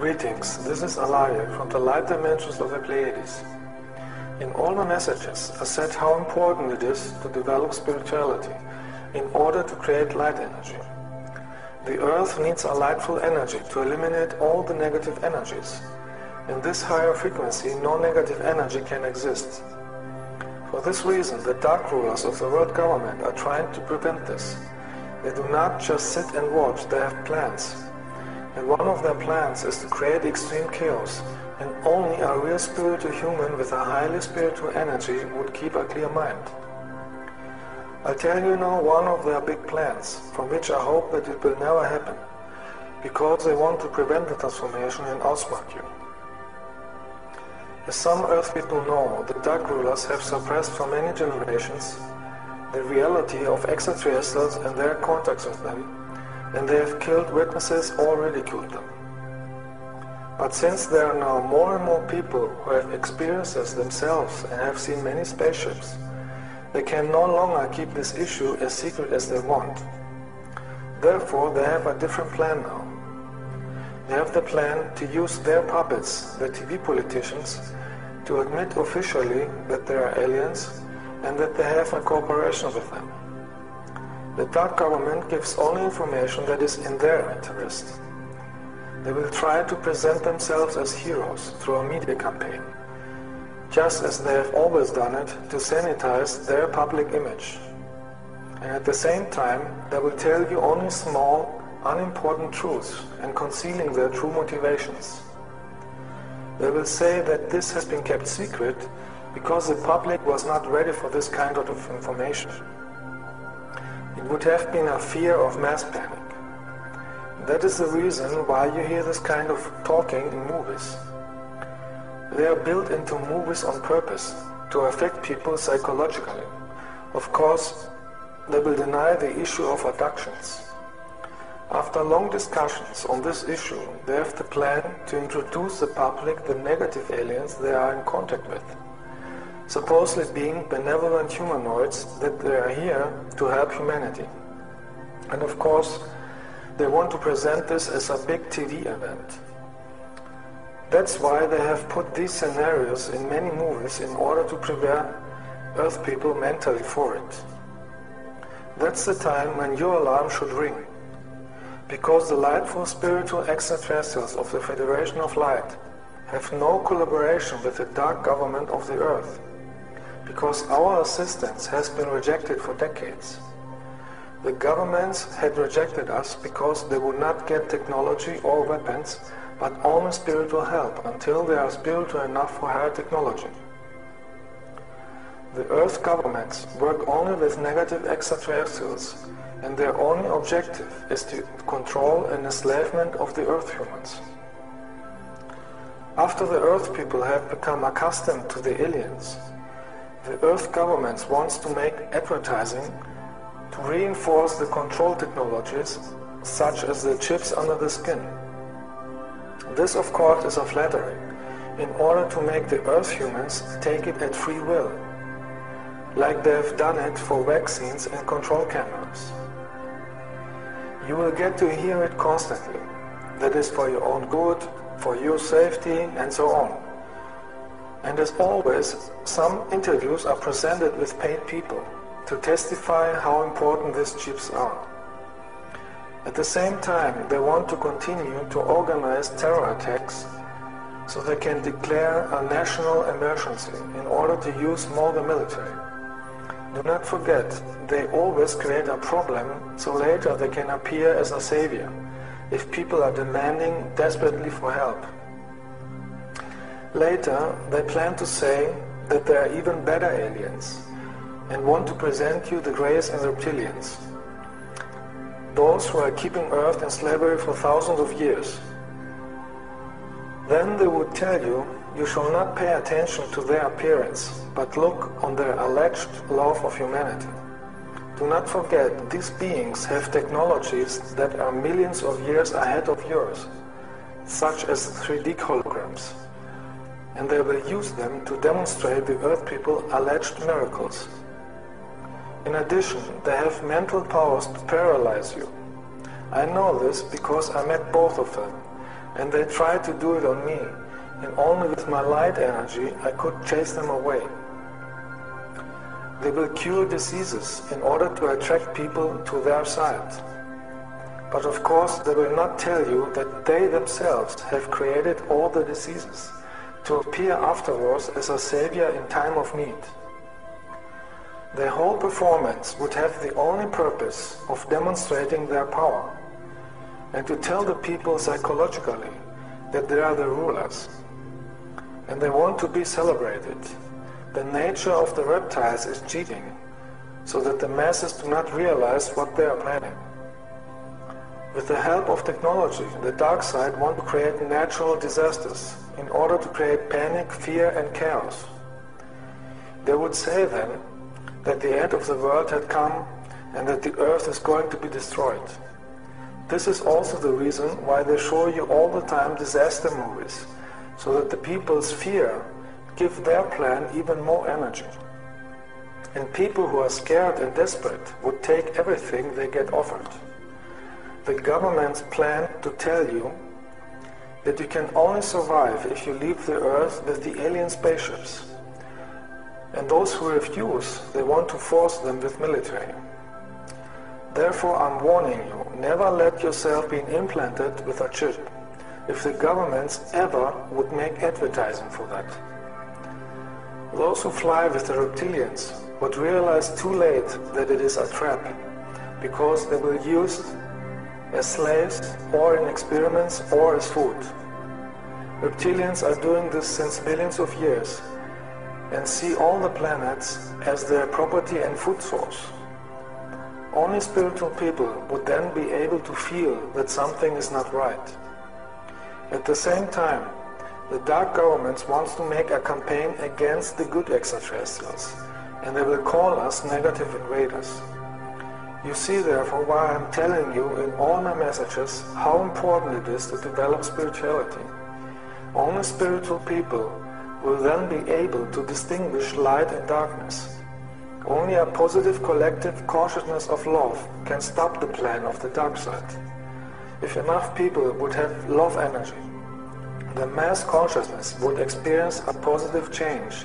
Greetings, this is Alaje from the light dimensions of the Pleiades. In all my messages, I said how important it is to develop spirituality in order to create light energy. The earth needs a lightful energy to eliminate all the negative energies. In this higher frequency, no negative energy can exist. For this reason, the dark rulers of the world government are trying to prevent this. They do not just sit and watch, they have plans. And one of their plans is to create extreme chaos, and only a real spiritual human with a highly spiritual energy would keep a clear mind. I'll tell you now one of their big plans, from which I hope that it will never happen, because they want to prevent the transformation and outsmart you. As some Earth people know, the dark rulers have suppressed for many generations the reality of extraterrestrials and their contacts with them, and they have killed witnesses or ridiculed them. But since there are now more and more people who have experienced this themselves and have seen many spaceships, they can no longer keep this issue as secret as they want. Therefore, they have a different plan now. They have the plan to use their puppets, the TV politicians, to admit officially that they are aliens and that they have a cooperation with them. The dark government gives only information that is in their interest. They will try to present themselves as heroes through a media campaign, just as they have always done it to sanitize their public image. And at the same time, they will tell you only small, unimportant truths and concealing their true motivations. They will say that this has been kept secret because the public was not ready for this kind of information. It would have been a fear of mass panic. That is the reason why you hear this kind of talking in movies. They are built into movies on purpose, to affect people psychologically. Of course, they will deny the issue of abductions. After long discussions on this issue, they have the plan to introduce the public the negative aliens they are in contact with, supposedly being benevolent humanoids that they are here to help humanity. And of course, they want to present this as a big TV event. That's why they have put these scenarios in many movies in order to prepare Earth people mentally for it. That's the time when your alarm should ring, because the lightful spiritual extraterrestrials of the Federation of Light have no collaboration with the dark government of the Earth, because our assistance has been rejected for decades. The governments had rejected us because they would not get technology or weapons, but only spiritual help until they are spiritual enough for higher technology. The Earth governments work only with negative extraterrestrials, and their only objective is to control and enslavement of the Earth humans. After the Earth people have become accustomed to the aliens, the Earth governments wants to make advertising to reinforce the control technologies, such as the chips under the skin. This, of course, is a flattery, in order to make the Earth humans take it at free will, like they have done it for vaccines and control cameras. You will get to hear it constantly. That is for your own good, for your safety, and so on. And as always, some interviews are presented with paid people to testify how important these chips are. At the same time, they want to continue to organize terror attacks so they can declare a national emergency in order to use more the military. Do not forget, they always create a problem so later they can appear as a savior if people are demanding desperately for help. Later, they plan to say that they are even better aliens and want to present you the Greys and reptilians, those who are keeping Earth in slavery for thousands of years. Then they would tell you, you shall not pay attention to their appearance, but look on their alleged love of humanity. Do not forget, these beings have technologies that are millions of years ahead of yours, such as 3D holograms, and they will use them to demonstrate the Earth people alleged miracles. In addition, they have mental powers to paralyze you. I know this because I met both of them, and they tried to do it on me, and only with my light energy I could chase them away. They will cure diseases in order to attract people to their side. But of course they will not tell you that they themselves have created all the diseases, to appear afterwards as a savior in time of need. Their whole performance would have the only purpose of demonstrating their power, and to tell the people psychologically that they are the rulers, and they want to be celebrated. The nature of the reptiles is cheating, so that the masses do not realize what they are planning. With the help of technology, the dark side wants to create natural disasters in order to create panic, fear and chaos. They would say then that the end of the world had come and that the earth is going to be destroyed. This is also the reason why they show you all the time disaster movies, so that the people's fear give their plan even more energy. And people who are scared and desperate would take everything they get offered. The governments plan to tell you that you can only survive if you leave the earth with the alien spaceships. And those who refuse, they want to force them with military. Therefore, I'm warning you, never let yourself be implanted with a chip, if the governments ever would make advertising for that. Those who fly with the reptilians would realize too late that it is a trap, because they will use it as slaves, or in experiments, or as food. Reptilians are doing this since millions of years, and see all the planets as their property and food source. Only spiritual people would then be able to feel that something is not right. At the same time, the dark governments want to make a campaign against the good extraterrestrials, and they will call us negative invaders. You see therefore why I'm telling you in all my messages how important it is to develop spirituality. Only spiritual people will then be able to distinguish light and darkness. Only a positive collective consciousness of love can stop the plan of the dark side. If enough people would have love energy, the mass consciousness would experience a positive change,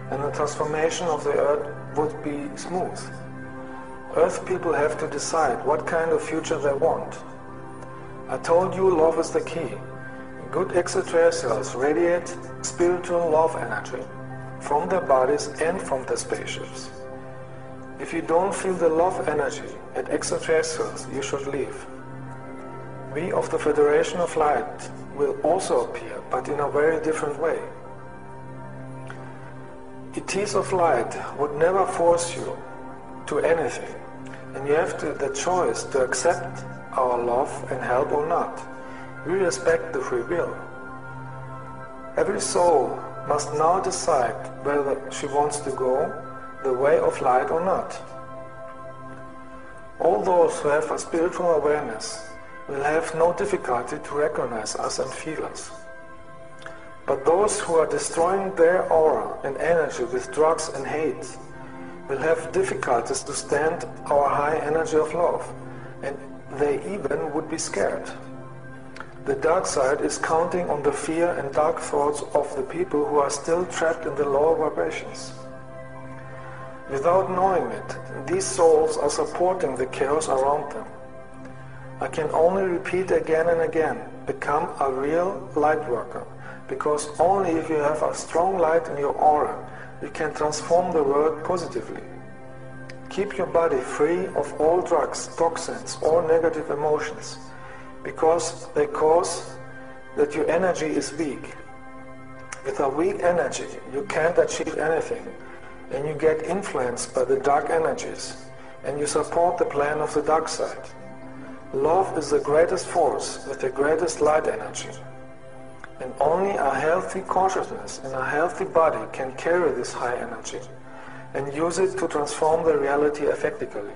and the transformation of the earth would be smooth. Earth people have to decide what kind of future they want. I told you love is the key. Good extraterrestrials radiate spiritual love energy from their bodies and from their spaceships. If you don't feel the love energy at extraterrestrials, you should leave. We of the Federation of Light will also appear, but in a very different way. ETs of Light would never force you to anything, and you have the choice to accept our love and help or not. We respect the free will. Every soul must now decide whether she wants to go the way of light or not. All those who have a spiritual awareness will have no difficulty to recognize us and feel us. But those who are destroying their aura and energy with drugs and hate will have difficulties to stand our high energy of love, and they even would be scared. The dark side is counting on the fear and dark thoughts of the people who are still trapped in the lower vibrations. Without knowing it, these souls are supporting the chaos around them. I can only repeat again and again, become a real light worker, because only if you have a strong light in your aura, you can transform the world positively. Keep your body free of all drugs, toxins, or negative emotions, because they cause that your energy is weak. With a weak energy, you can't achieve anything, and you get influenced by the dark energies, and you support the plan of the dark side. Love is the greatest force with the greatest light energy, and only a healthy consciousness and a healthy body can carry this high energy and use it to transform the reality effectively.